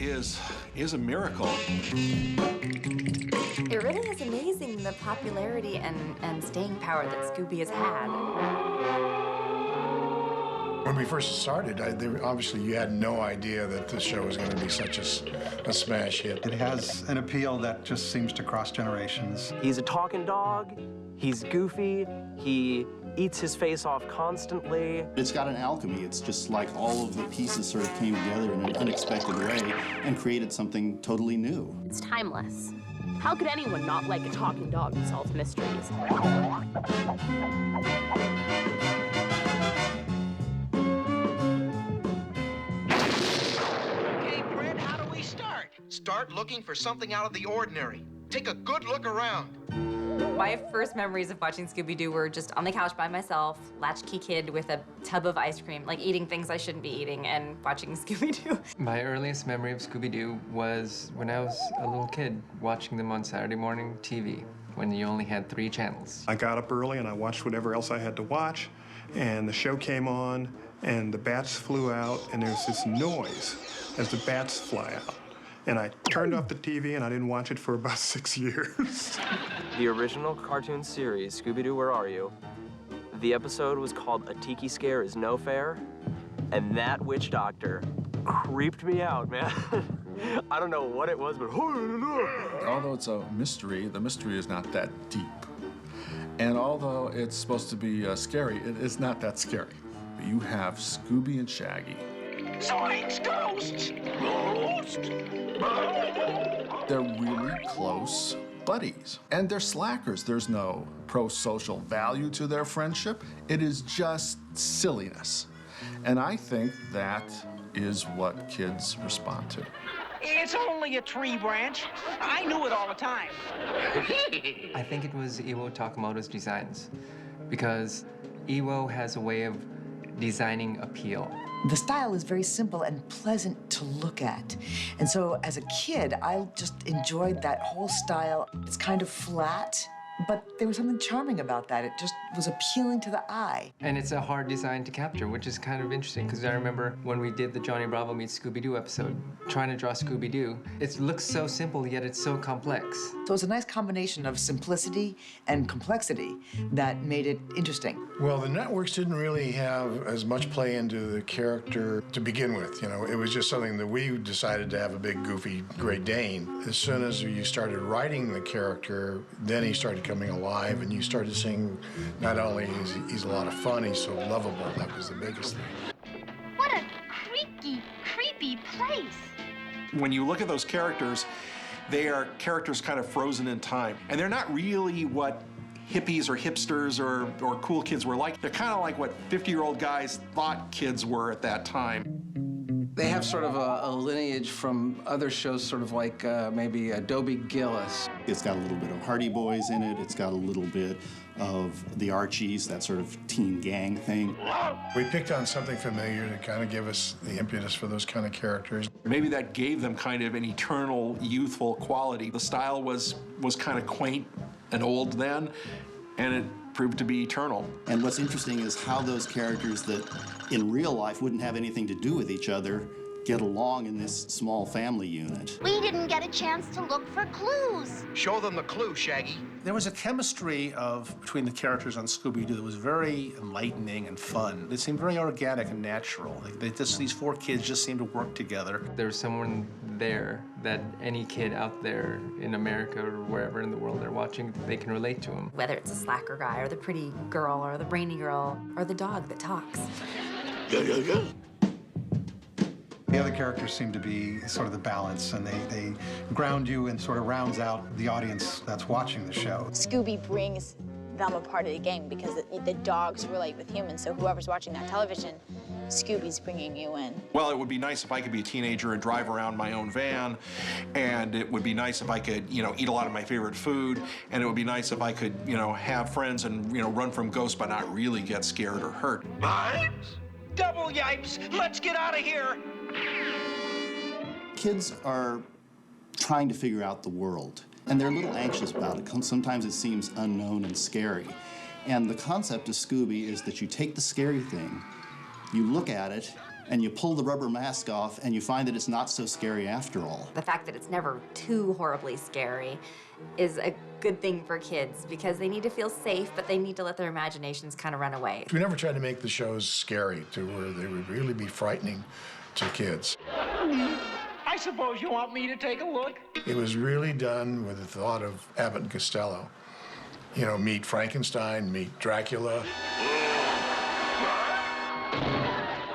is a miracle. It really is amazing the popularity and staying power that Scooby has had. When we first started, obviously you had no idea that this show was going to be such a smash hit. It has an appeal that just seems to cross generations. He's a talking dog, he's goofy, he eats his face off constantly. It's got an alchemy. It's just like all of the pieces sort of came together in an unexpected way and created something totally new. It's timeless. How could anyone not like a talking dog that solves mysteries? Okay, Brent, how do we start? Start looking for something out of the ordinary. Take a good look around. My first memories of watching Scooby-Doo were just on the couch by myself, latchkey kid with a tub of ice cream, like eating things I shouldn't be eating and watching Scooby-Doo. My earliest memory of Scooby-Doo was when I was a little kid watching them on Saturday morning TV when you only had 3 channels. I got up early and I watched whatever else I had to watch, and the show came on and the bats flew out and there was this noise as the bats fly out. And I turned off the TV and I didn't watch it for about 6 years. The original cartoon series, Scooby-Doo, Where Are You? The episode was called A Tiki Scare Is No Fair, and that witch doctor creeped me out, man. I don't know what it was, but... Although it's a mystery, the mystery is not that deep. And although it's supposed to be scary, it is not that scary. You have Scooby and Shaggy. Science ghosts! Ghost! They're really close buddies. And they're slackers. There's no pro-social value to their friendship. It is just silliness. And I think that is what kids respond to. It's only a tree branch. I knew it all the time. I think it was Iwo Takamoto's designs, because Iwo has a way of designing appeal. The style is very simple and pleasant to look at. And so as a kid, I just enjoyed that whole style. It's kind of flat, but there was something charming about that. It just was appealing to the eye. And it's a hard design to capture, which is kind of interesting, because I remember when we did the Johnny Bravo meets Scooby-Doo episode, trying to draw Scooby-Doo. It looks so simple, yet it's so complex. So it's a nice combination of simplicity and complexity that made it interesting. Well, the networks didn't really have as much play into the character to begin with. You know, it was just something that we decided to have a big, goofy Great Dane. As soon as you started writing the character, then he started coming alive, and you started seeing not only is he's a lot of fun, he's so lovable. That was the biggest thing. What a creaky, creepy place. When you look at those characters, they are characters kind of frozen in time. And they're not really what hippies or hipsters or cool kids were like. They're kind of like what 50-year-old guys thought kids were at that time. They have sort of a lineage from other shows, sort of like maybe Dobie Gillis. It's got a little bit of Hardy Boys in it. It's got a little bit of the Archies, that sort of teen gang thing. We picked on something familiar to kind of give us the impetus for those kind of characters. Maybe that gave them kind of an eternal, youthful quality. The style was kind of quaint and old then, and it proved to be eternal. And what's interesting is how those characters that in real life wouldn't have anything to do with each other get along in this small family unit. We didn't get a chance to look for clues. Show them the clue, Shaggy. There was a chemistry between the characters on Scooby-Doo that was very enlightening and fun. It seemed very organic and natural. These 4 kids just seemed to work together. There's someone there that any kid out there in America or wherever in the world they're watching, they can relate to him. Whether it's a slacker guy or the pretty girl or the brainy girl or the dog that talks. The other characters seem to be sort of the balance, and they ground you and sort of rounds out the audience that's watching the show. Scooby brings them a part of the game because the dogs relate with humans, so whoever's watching that television, Scooby's bringing you in. Well, it would be nice if I could be a teenager and drive around my own van, and it would be nice if I could, eat a lot of my favorite food, and it would be nice if I could, have friends and, run from ghosts but not really get scared or hurt. Yipes! Double yipes! Let's get out of here! Kids are trying to figure out the world, and they're a little anxious about it. Sometimes it seems unknown and scary. And the concept of Scooby is that you take the scary thing, you look at it, and you pull the rubber mask off and you find that it's not so scary after all. The fact that it's never too horribly scary is a good thing for kids because they need to feel safe, but they need to let their imaginations kind of run away. We never tried to make the shows scary to where they would really be frightening to kids. I suppose you want me to take a look? It was really done with the thought of Abbott and Costello. You know, meet Frankenstein, meet Dracula.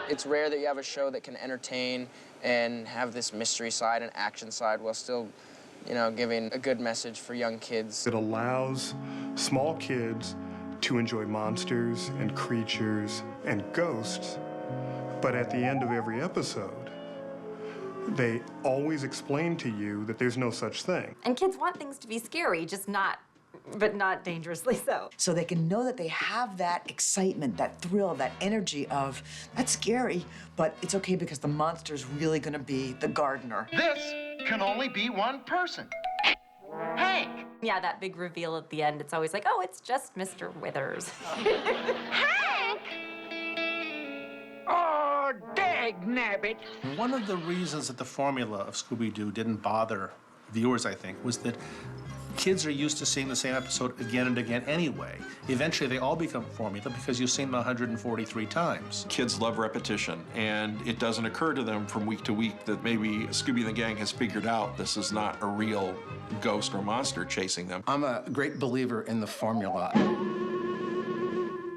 It's rare that you have a show that can entertain and have this mystery side and action side while still, you know, giving a good message for young kids. It allows small kids to enjoy monsters and creatures and ghosts, but at the end of every episode, they always explain to you that there's no such thing. And kids want things to be scary, just not dangerously so. So they can know that they have that excitement, that thrill, that energy of, that's scary, but it's okay because the monster's really gonna be the gardener. This can only be one person. Hank! Yeah, that big reveal at the end, it's always like, oh, it's just Mr. Withers. Hank! Oh, dag nabbit! One of the reasons that the formula of Scooby-Doo didn't bother viewers, I think, was that kids are used to seeing the same episode again and again anyway. Eventually, they all become formula because you've seen them 143 times. Kids love repetition, and it doesn't occur to them from week to week that maybe Scooby and the gang has figured out this is not a real ghost or monster chasing them. I'm a great believer in the formula.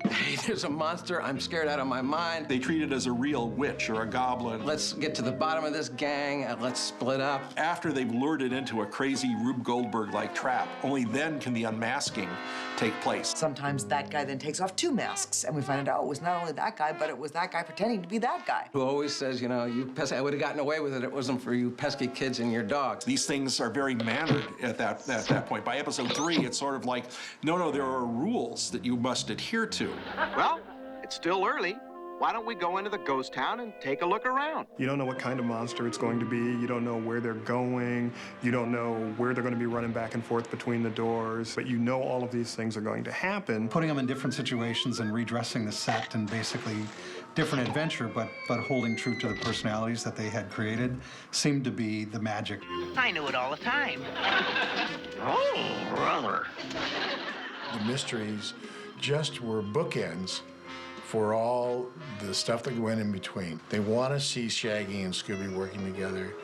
Hey, there's a monster, I'm scared out of my mind. They treat it as a real witch or a goblin. Let's get to the bottom of this gang and let's split up. After they've lured it into a crazy Rube Goldberg-like trap, only then can the unmasking take place. Sometimes that guy then takes off 2 masks, and we find out, oh, it was not only that guy, but it was that guy pretending to be that guy. Who always says, you know, you pesky, I would have gotten away with it if it wasn't for you pesky kids and your dogs. These things are very mannered at that point. By episode 3, it's sort of like, no, there are rules that you must adhere to. Well, it's still early. Why don't we go into the ghost town and take a look around? You don't know what kind of monster it's going to be. You don't know where they're going. You don't know where they're going to be running back and forth between the doors. But you know all of these things are going to happen. Putting them in different situations and redressing the set and basically different adventure, but holding true to the personalities that they had created seemed to be the magic. I knew it all the time. Oh, brother. The mysteries just were bookends for all the stuff that went in between. They want to see Shaggy and Scooby working together.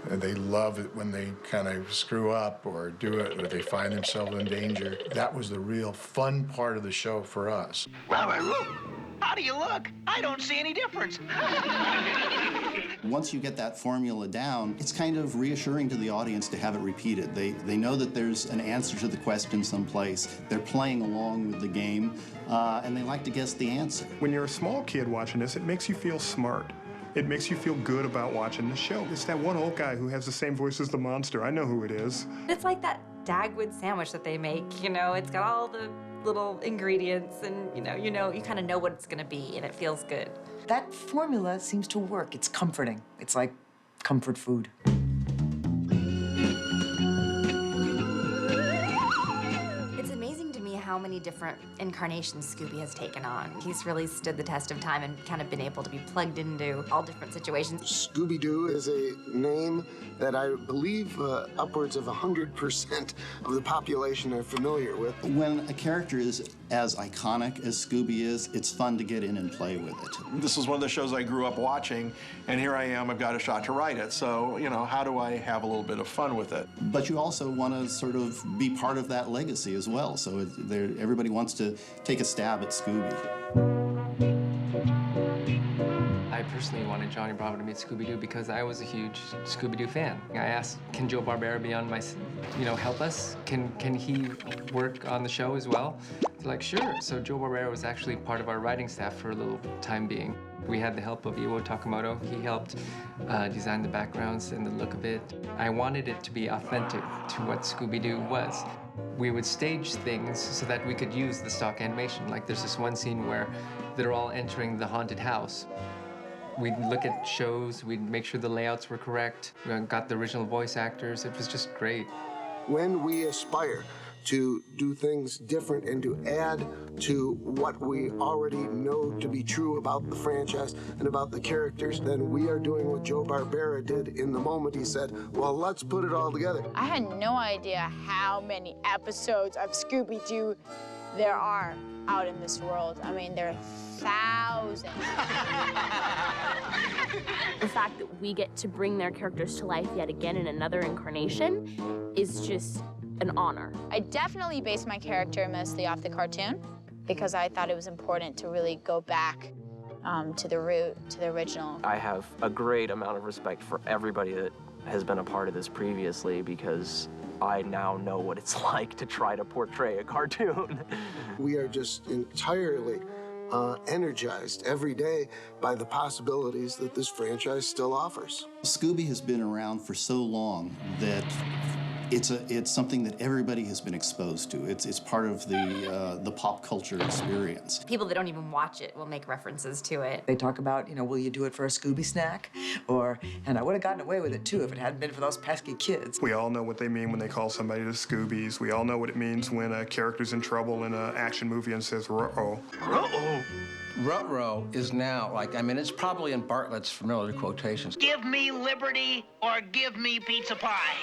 They love it when they kind of screw up or do it, or they find themselves in danger. That was the real fun part of the show for us. Robert, how do you look? I don't see any difference. Once you get that formula down, it's kind of reassuring to the audience to have it repeated. They know that there's an answer to the question someplace. They're playing along with the game, and they like to guess the answer. When you're a small kid watching this, it makes you feel smart. It makes you feel good about watching the show. It's that one old guy who has the same voice as the monster. I know who it is. It's like that Dagwood sandwich that they make, you know, it's got all the little ingredients and, you kind of know what it's gonna be and it feels good. That formula seems to work. It's comforting. It's like comfort food. It's amazing to me how many different incarnations Scooby has taken on. He's really stood the test of time and kind of been able to be plugged into all different situations. Scooby-Doo is a name that I believe upwards of 100% of the population are familiar with. When a character is as iconic as Scooby is, it's fun to get in and play with it. This was one of the shows I grew up watching, and here I am, I've got a shot to write it. So, how do I have a little bit of fun with it? But you also want to sort of be part of that legacy as well. So everybody wants to take a stab at Scooby. I personally wanted Johnny Bravo to meet Scooby-Doo because I was a huge Scooby-Doo fan. I asked, can Joe Barbera be on my, help us? Can he work on the show as well? They're like, sure. So Joe Barbera was actually part of our writing staff for a little time being. We had the help of Iwo Takamoto. He helped design the backgrounds and the look of it. I wanted it to be authentic to what Scooby-Doo was. We would stage things so that we could use the stock animation. Like there's this one scene where they're all entering the haunted house. We'd look at shows, we'd make sure the layouts were correct. We got the original voice actors. It was just great. When we aspire to do things different and to add to what we already know to be true about the franchise and about the characters, then we are doing what Joe Barbera did in the moment. He said, well, let's put it all together. I had no idea how many episodes of Scooby-Doo there are out in this world. I mean, there are thousands. The fact that we get to bring their characters to life yet again in another incarnation is just an honor. I definitely based my character mostly off the cartoon because I thought it was important to really go back to the root, to the original. I have a great amount of respect for everybody that has been a part of this previously because I now know what it's like to try to portray a cartoon. We are just entirely energized every day by the possibilities that this franchise still offers. Scooby has been around for so long that it's something that everybody has been exposed to. It's part of the pop culture experience. People that don't even watch it will make references to it. They talk about, will you do it for a Scooby snack? And I would have gotten away with it too if it hadn't been for those pesky kids. We all know what they mean when they call somebody the Scoobies. We all know what it means when a character's in trouble in an action movie and says, ruh-oh. Ruh-oh. Ruh-roh is now, it's probably in Bartlett's familiar quotations. Give me liberty or give me pizza pie.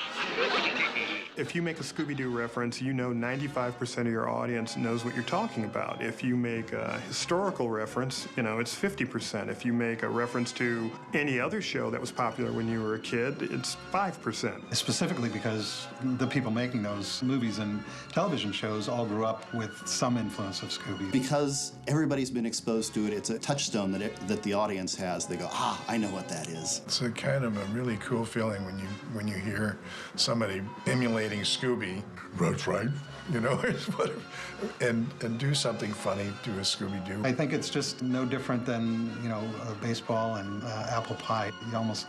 If you make a Scooby-Doo reference, you know 95% of your audience knows what you're talking about. If you make a historical reference, it's 50%. If you make a reference to any other show that was popular when you were a kid, it's 5%. Specifically because the people making those movies and television shows all grew up with some influence of Scooby. Because everybody's been exposed to it, it's a touchstone that the audience has. They go, I know what that is. It's a kind of a really cool feeling when you hear somebody emulating Scooby. That's right. And do something funny to a Scooby-Doo. I think it's just no different than, baseball and apple pie. You almost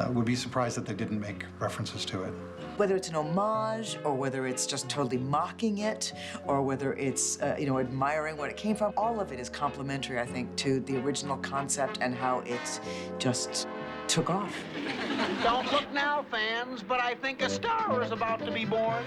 would be surprised that they didn't make references to it. Whether it's an homage or whether it's just totally mocking it or whether it's, admiring what it came from, all of it is complimentary, I think, to the original concept and how it just took off. Don't look now, fans, but I think a star is about to be born.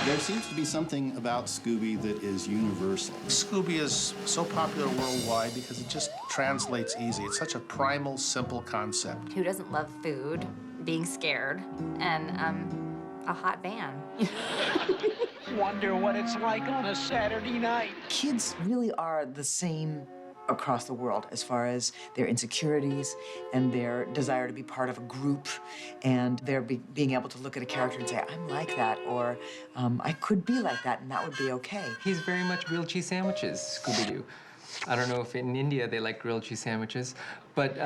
There seems to be something about Scooby that is universal. Scooby is so popular worldwide because it just translates easy. It's such a primal, simple concept. Who doesn't love food, being scared, and a hot van? Wonder what it's like on a Saturday night. Kids really are the same across the world as far as their insecurities and their desire to be part of a group and their being able to look at a character and say, I'm like that, or I could be like that, and that would be okay. He's very much grilled cheese sandwiches, Scooby-Doo. I don't know if in India they like grilled cheese sandwiches, but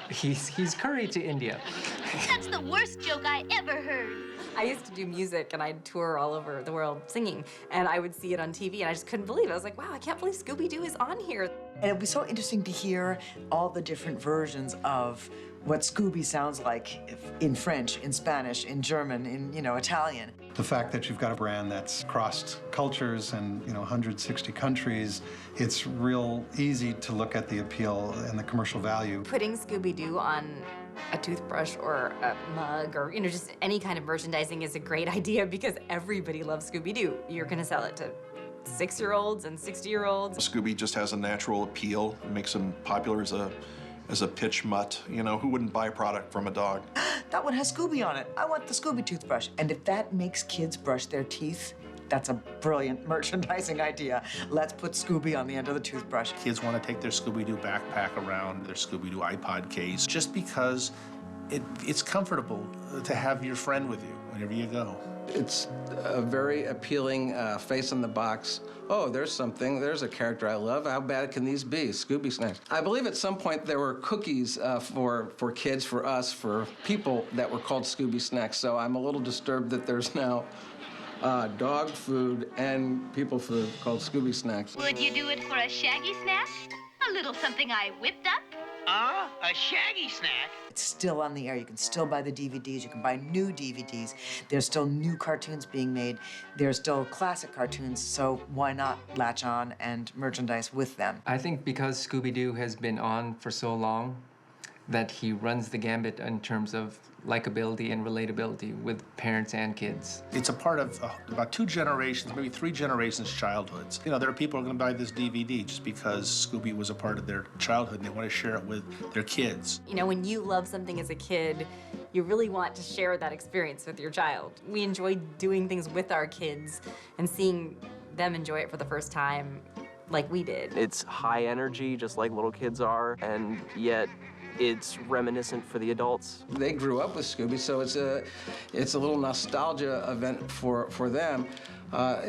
he's curry to India. That's the worst joke I ever heard. I used to do music, and I'd tour all over the world singing, and I would see it on TV, and I just couldn't believe it. I was like, wow, I can't believe Scooby-Doo is on here. And it'd be so interesting to hear all the different versions of what Scooby sounds like in French, in Spanish, in German, in, Italian. The fact that you've got a brand that's crossed cultures and, 160 countries, it's real easy to look at the appeal and the commercial value. Putting Scooby-Doo on a toothbrush or a mug or, just any kind of merchandising is a great idea because everybody loves Scooby-Doo. You're gonna sell it to 6-year-olds and 60-year-olds. Scooby just has a natural appeal. It makes him popular as a pitch mutt. Who wouldn't buy a product from a dog? That one has Scooby on it. I want the Scooby toothbrush. And if that makes kids brush their teeth, that's a brilliant merchandising idea. Let's put Scooby on the end of the toothbrush. Kids want to take their Scooby-Doo backpack around, their Scooby-Doo iPod case, just because it's comfortable to have your friend with you whenever you go. It's a very appealing face on the box. Oh, there's a character I love. How bad can these be? Scooby snacks. I believe at some point there were cookies for kids, for us, for people that were called Scooby snacks. So I'm a little disturbed that there's now dog food and people food called Scooby snacks. Would you do it for a Shaggy snack? A little something I whipped up? A Shaggy snack? It's still on the air. You can still buy the DVDs. You can buy new DVDs. There's still new cartoons being made. There's still classic cartoons, so why not latch on and merchandise with them? I think because Scooby-Doo has been on for so long, that he runs the gambit in terms of likability and relatability with parents and kids. It's a part of about 2 generations, maybe 3 generations' childhoods. You know, there are people who are going to buy this DVD just because Scooby was a part of their childhood and they want to share it with their kids. You know, when you love something as a kid, you really want to share that experience with your child. We enjoy doing things with our kids and seeing them enjoy it for the first time like we did. It's high energy, just like little kids are, and yet it's reminiscent for the adults. They grew up with Scooby, so it's a little nostalgia event for them.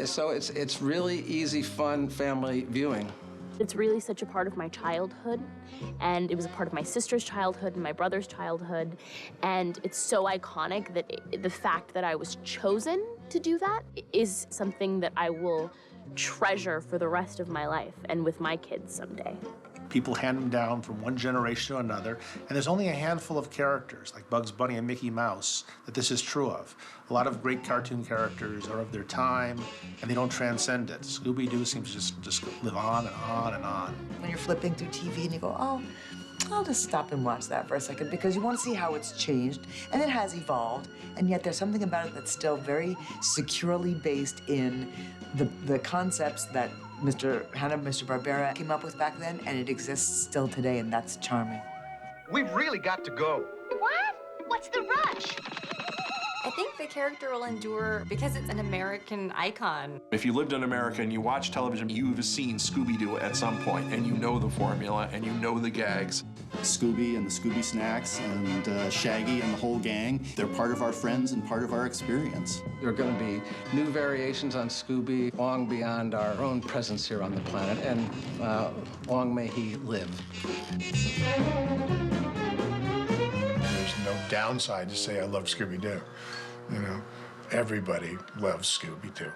So it's really easy, fun family viewing. It's really such a part of my childhood, and it was a part of my sister's childhood and my brother's childhood, and it's so iconic that the fact that I was chosen to do that is something that I will treasure for the rest of my life and with my kids someday. People hand them down from one generation to another, and there's only a handful of characters, like Bugs Bunny and Mickey Mouse, that this is true of. A lot of great cartoon characters are of their time, and they don't transcend it. Scooby-Doo seems to just live on and on and on. When you're flipping through TV and you go, oh, I'll just stop and watch that for a second, because you want to see how it's changed, and it has evolved, and yet there's something about it that's still very securely based in the concepts that Mr. Hanna-Barbera came up with back then, and it exists still today, and that's charming. We've really got to go. What? What's the rush? I think the character will endure because it's an American icon. If you lived in America and you watch television, you've seen Scooby-Doo at some point, and you know the formula, and you know the gags. Scooby and the Scooby Snacks and Shaggy and the whole gang, they're part of our friends and part of our experience. There are going to be new variations on Scooby long beyond our own presence here on the planet, and long may he live. There's no downside to say I love Scooby-Doo. You know, everybody loves Scooby-Doo.